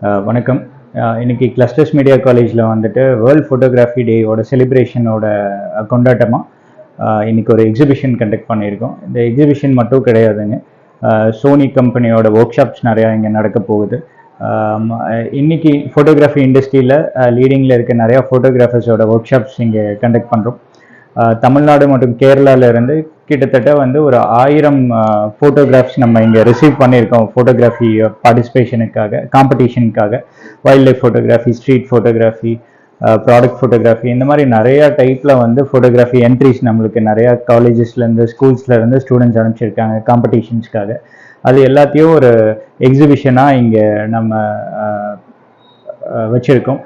வணக்கம். இன்னைக்கு clusters media காலேஜில் வந்துட்டு வேர்ல்ட் ஃபோட்டோகிராஃபி டேயோட செலிப்ரேஷனோட கொண்டாட்டமாக இன்னைக்கு ஒரு எக்ஸிபிஷன் கண்டக்ட் பண்ணியிருக்கோம். இந்த எக்ஸிபிஷன் மட்டும் கிடையாதுங்க, சோனி கம்பெனியோட ஒர்க் ஷாப்ஸ் நிறையா இங்கே நடக்க போகுது. இன்னைக்கு ஃபோட்டோகிராஃபி இண்டஸ்ட்ரியில் லீடிங்கில் இருக்க நிறையா ஃபோட்டோகிராஃபர்ஸோட ஒர்க் ஷாப்ஸ் இங்கே கண்டக்ட் பண்ணுறோம். தமிழ்நாடு மற்றும் கேரளாவிலேருந்து கிட்டத்தட்ட வந்து ஒரு 1000 ஃபோட்டோகிராஃப்ஸ் நம்ம இங்கே ரிசீவ் பண்ணியிருக்கோம். ஃபோட்டோகிராஃபி பார்ட்டிசிபேஷனுக்காக, காம்படிஷனுக்காக. Wild life photography, street photography, product photography, இந்த மாதிரி நிறையா டைப்பில் வந்து ஃபோட்டோகிராஃபி என்ட்ரிஸ் நம்மளுக்கு நிறையா காலேஜஸ்லேருந்து ஸ்கூல்ஸ்லேருந்து ஸ்டூடெண்ட்ஸ் அனுப்பிச்சிருக்காங்க காம்படிஷன்ஸ்க்காக. அது எல்லாத்தையும் ஒரு எக்ஸிபிஷனாக இங்கே நம்ம வச்சுருக்கோம்.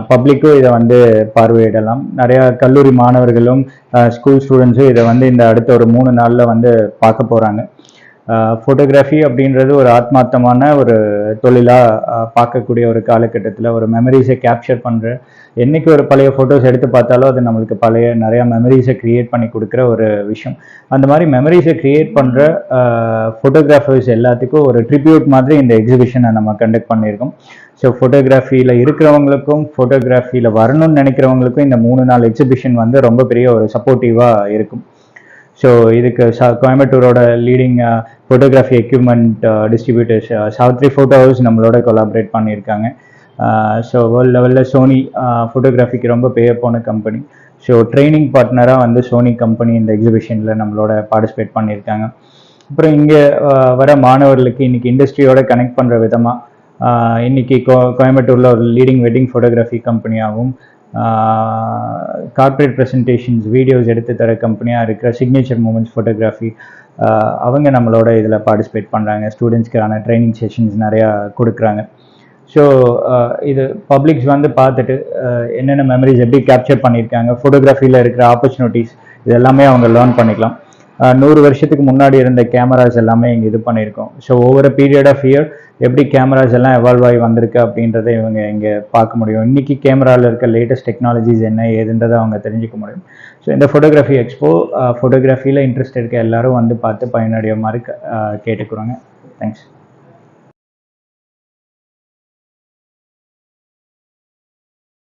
பப்ளிக்கும் இதை வந்து பார்வையிடலாம். நிறையா கல்லூரி மாணவர்களும் ஸ்கூல் ஸ்டூடெண்ட்ஸும் இதை வந்து இந்த அடுத்த ஒரு 3 நாளில் வந்து பார்க்க போகிறாங்க. ஃபோட்டோகிராஃபி அப்படின்றது ஒரு ஆத்மார்த்தமான ஒரு தொழிலாக பார்க்கக்கூடிய ஒரு காலகட்டத்தில் ஒரு மெமரிஸை கேப்சர் பண்ணுற, என்றைக்கு ஒரு பழைய ஃபோட்டோஸ் எடுத்து பார்த்தாலும் அது நம்மளுக்கு பழைய நிறையா மெமரிஸை க்ரியேட் பண்ணி கொடுக்குற ஒரு விஷயம். அந்த மாதிரி மெமரிஸை க்ரியேட் பண்ணுற ஃபோட்டோகிராஃபர்ஸ் எல்லாத்துக்கும் ஒரு ட்ரிபியூட் மாதிரி இந்த எக்ஸிபிஷனை நம்ம கண்டக்ட் பண்ணியிருக்கோம். ஸோ ஃபோட்டோகிராஃபியில் இருக்கிறவங்களுக்கும் ஃபோட்டோகிராஃபியில் வரணும்னு நினைக்கிறவங்களுக்கும் இந்த 3 நாள் எக்ஸிபிஷன் வந்து ரொம்ப பெரிய ஒரு சப்போர்ட்டிவாக இருக்கும். ஸோ இதுக்கு கோயம்புத்தூரோட leading photography equipment distributors Savithri photo house நம்மளோட கொலாபரேட் பண்ணியிருக்காங்க. ஸோ வேர்ல்டு லெவலில் சோனி ஃபோட்டோகிராஃபிக்கு ரொம்ப பேர் போன கம்பெனி. ஸோ ட்ரைனிங் பார்ட்னராக வந்து சோனி கம்பெனி இந்த எக்ஸிபிஷனில் நம்மளோட பார்ட்டிசிபேட் பண்ணியிருக்காங்க. அப்புறம் இங்கே வர மாணவர்களுக்கு இன்றைக்கி இண்டஸ்ட்ரியோட கனெக்ட் பண்ணுற விதமாக இன்றைக்கி கோயம்புத்தூரில் ஒரு லீடிங் வெட்டிங் ஃபோட்டோகிராஃபி கம்பெனியாகவும் கார்ப்பரேட் ப்ரெசன்டேஷன்ஸ் வீடியோஸ் எடுத்து தர கம்பெனியாக இருக்கிற சிக்னேச்சர் மூமெண்ட்ஸ் ஃபோட்டோகிராஃபி, அவங்க நம்மளோட இதில் பார்ட்டிசிபேட் பண்ணுறாங்க. ஸ்டூடெண்ட்ஸ்க்கான ட்ரைனிங் செஷன்ஸ் நிறையா கொடுக்குறாங்க. ஸோ இது பப்ளிக்ஸ் வந்து பார்த்துட்டு என்னென்ன மெமரிஸ் எப்படி கேப்சர் பண்ணியிருக்காங்க, ஃபோட்டோகிராஃபியில் இருக்கிற ஆப்பர்ச்சுனிட்டிஸ், இது எல்லாமே அவங்க லேர்ன் பண்ணிக்கலாம். 100 வருஷத்துக்கு முன்னாடி இருந்த கேமராஸ் எல்லாமே இங்கே இது பண்ணியிருக்கோம். ஸோ ஒவ்வொரு பீரியட் ஆஃப் இயர் எப்படி கேமராஸ் எல்லாம் எவால்வ் ஆகி வந்திருக்கு அப்படின்றத இவங்க இங்கே பார்க்க முடியும். இன்றைக்கி கேமராவில் இருக்க லேட்டஸ்ட் டெக்னாலஜிஸ் என்ன ஏதுன்றதை அவங்க தெரிஞ்சுக்க முடியும். ஸோ இந்த ஃபோட்டோகிராஃபி எக்ஸ்போ ஃபோட்டோகிராஃபியில் இன்ட்ரெஸ்ட் இருக்க எல்லாரும் வந்து பார்த்து பயனடைய மாதிரி கேட்டுக்கிறோங்க. தேங்க்ஸ்.